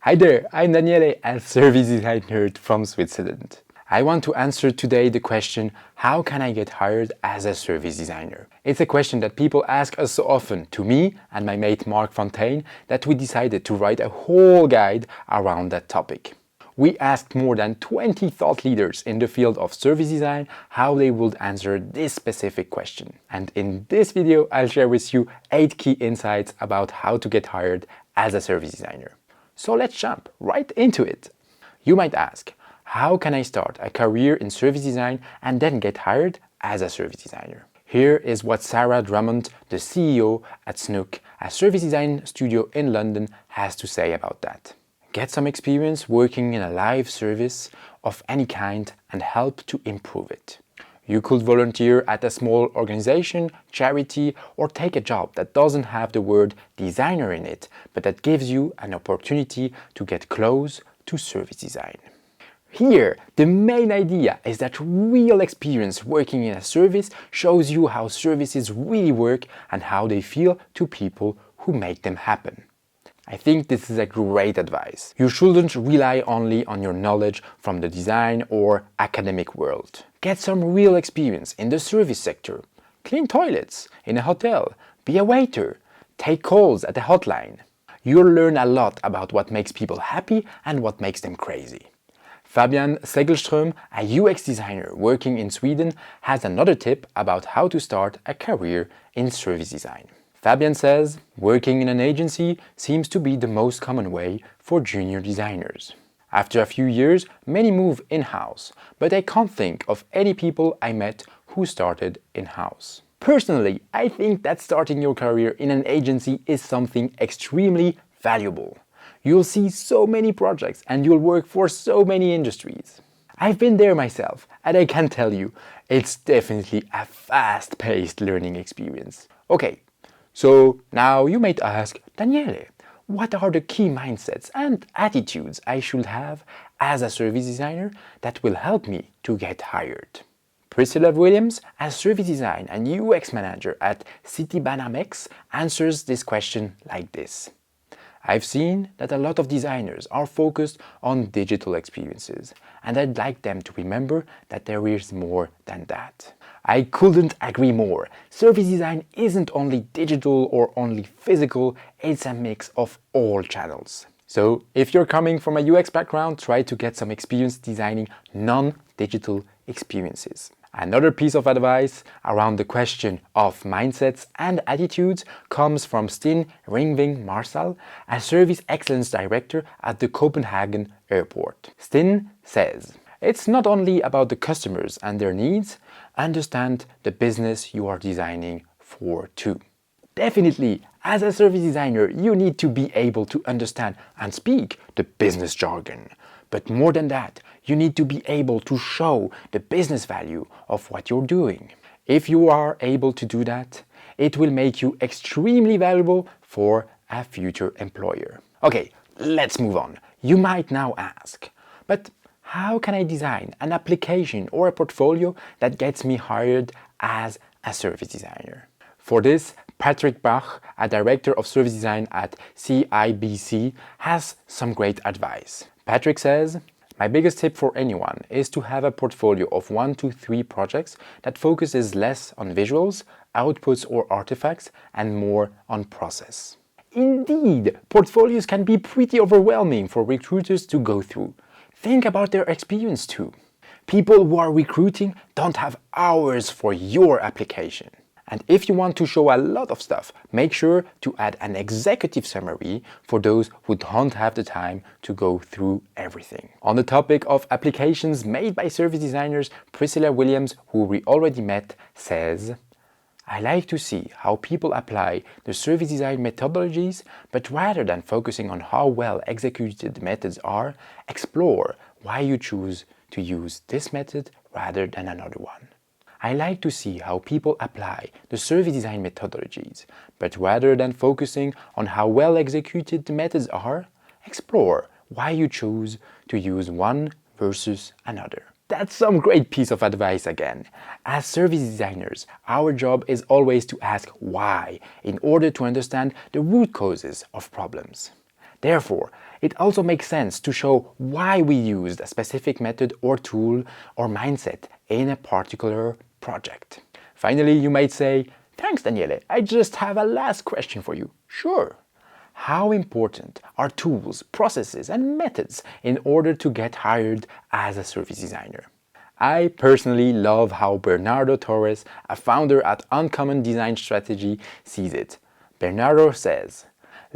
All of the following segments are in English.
Hi there, I'm Daniele, a service designer from Switzerland. I want to answer today the question, how can I get hired as a service designer? It's a question that people ask us so often to me and my mate Mark Fontaine that we decided to write a whole guide around that topic. We asked more than 20 thought leaders in the field of service design how they would answer this specific question. And in this video, I'll share with you 8 key insights about how to get hired as a service designer. So let's jump right into it. You might ask, how can I start a career in service design and then get hired as a service designer? Here is what Sarah Drummond, the CEO at Snook, a service design studio in London, has to say about that. Get some experience working in a live service of any kind and help to improve it. You could volunteer at a small organization, charity, or take a job that doesn't have the word designer in it, but that gives you an opportunity to get close to service design. Here, the main idea is that real experience working in a service shows you how services really work and how they feel to people who make them happen. I think this is a great advice. You shouldn't rely only on your knowledge from the design or academic world. Get some real experience in the service sector. Clean toilets in a hotel, be a waiter, take calls at a hotline. You'll learn a lot about what makes people happy and what makes them crazy. Fabian Segelström, a UX designer working in Sweden, has another tip about how to start a career in service design. Fabian says, working in an agency seems to be the most common way for junior designers. After a few years, many move in-house, but I can't think of any people I met who started in-house. Personally, I think that starting your career in an agency is something extremely valuable. You'll see so many projects and you'll work for so many industries. I've been there myself, and I can tell you, it's definitely a fast-paced learning experience. Okay. So now you might ask, Daniele, what are the key mindsets and attitudes I should have as a service designer that will help me to get hired? Priscilla Williams, a service design and UX manager at Citibanamex, answers this question like this. I've seen that a lot of designers are focused on digital experiences, and I'd like them to remember that there is more than that. I couldn't agree more. Service design isn't only digital or only physical, it's a mix of all channels. So if you're coming from a UX background, try to get some experience designing non-digital experiences. Another piece of advice around the question of mindsets and attitudes comes from Stine Ringving Marsal, a service excellence director at the Copenhagen airport. Stine says, it's not only about the customers and their needs, understand the business you are designing for too. Definitely, as a service designer, you need to be able to understand and speak the business jargon. But more than that, you need to be able to show the business value of what you're doing. If you are able to do that, it will make you extremely valuable for a future employer. Okay, let's move on. You might now ask, but how can I design an application or a portfolio that gets me hired as a service designer? For this, Patrick Bach, a director of service design at CIBC, has some great advice. Patrick says, my biggest tip for anyone is to have a portfolio of 1 to 3 projects that focuses less on visuals, outputs or artifacts and more on process. Indeed, portfolios can be pretty overwhelming for recruiters to go through. Think about their experience too. People who are recruiting don't have hours for your application. And if you want to show a lot of stuff, make sure to add an executive summary for those who don't have the time to go through everything. On the topic of applications made by service designers, Priscilla Williams, who we already met, says, I like to see how people apply the service design methodologies, but rather than focusing on how well executed methods are, explore why you choose to use this method rather than another one. I like to see how people apply the service design methodologies, but rather than focusing on how well executed the methods are, explore why you choose to use one versus another. That's some great piece of advice again. As service designers, our job is always to ask why in order to understand the root causes of problems. Therefore, it also makes sense to show why we used a specific method or tool or mindset in a particular project. Finally, you might say, "Thanks, Daniele, I just have a last question for you." Sure. How important are tools, processes, and methods in order to get hired as a service designer? I personally love how Bernardo Torres, a founder at Uncommon Design Strategy, sees it. Bernardo says,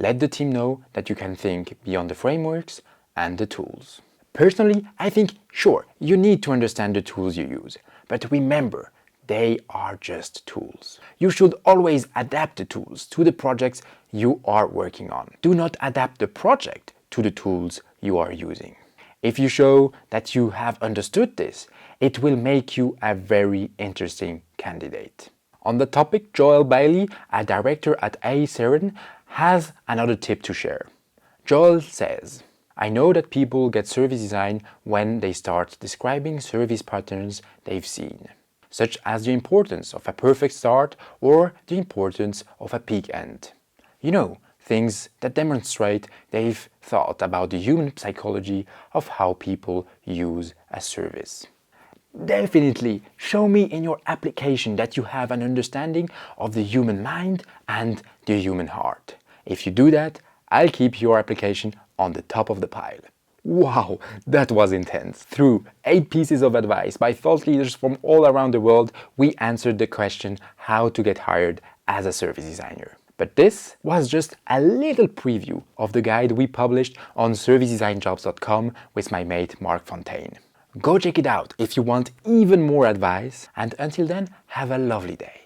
"Let the team know that you can think beyond the frameworks and the tools." Personally, I think, sure, you need to understand the tools you use, but remember, they are just tools. You should always adapt the tools to the projects you are working on. Do not adapt the project to the tools you are using. If you show that you have understood this, it will make you a very interesting candidate. On the topic, Joel Bailey, a director at A7, has another tip to share. Joel says, "I know that people get service design when they start describing service patterns they've seen, such as the importance of a perfect start or the importance of a peak end. You know, things that demonstrate they've thought about the human psychology of how people use a service." Definitely show me in your application that you have an understanding of the human mind and the human heart. If you do that, I'll keep your application on the top of the pile. Wow, that was intense. Through 8 pieces of advice by thought leaders from all around the world, we answered the question how to get hired as a service designer. But this was just a little preview of the guide we published on servicedesignjobs.com with my mate Mark Fontaine. Go check it out if you want even more advice, and until then, have a lovely day.